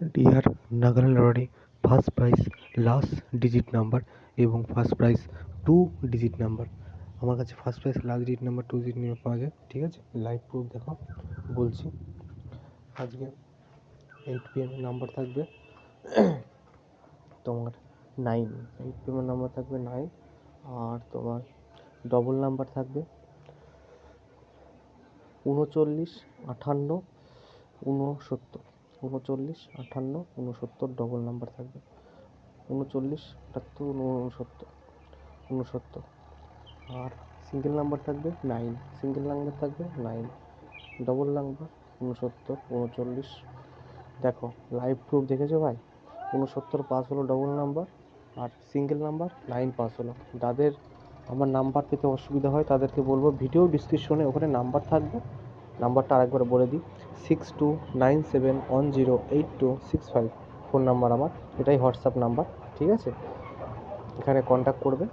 Deer নাগাল lottery first prize last digit number এবং first prize 2 digit number. আমার কাছে first prize last digit number 2 digit number পাওয়া যায়। ঠিক আছে, লাইভ প্রুফ দেখো বলছি। আজকে 8 PM নাম্বার থাকবে তোমার 9, 8 PM নাম্বার থাকবে 9। আর তোমার ডবল নাম্বার থাকবে 39, 58, 69, 39, 58, 69 ডবল নাম্বার থাকবে 39, 78, 69। আর সিঙ্গেল নাম্বার থাকবে 9, সিঙ্গেল নাম্বার থাকবে 9, ডবল নাম্বার 69, 39। দেখো লাইভ প্রুফ দেখেছো ভাই, 69 পাস হলো ডবল নাম্বার, আর সিঙ্গেল নাম্বার 9 পাস হলো। যাদের আমার নাম্বার পেতে অসুবিধা হয় তাদেরকে বলবো ভিডিও ডিসক্রিপশনে ওখানে নাম্বার থাকবে, নাম্বারটা আরেকবার বলে দিই 6297108265 ফোন নাম্বার আমার, এটাই হোয়াটসঅ্যাপ নাম্বার। ঠিক আছে, এখানে কন্ট্যাক্ট করবে।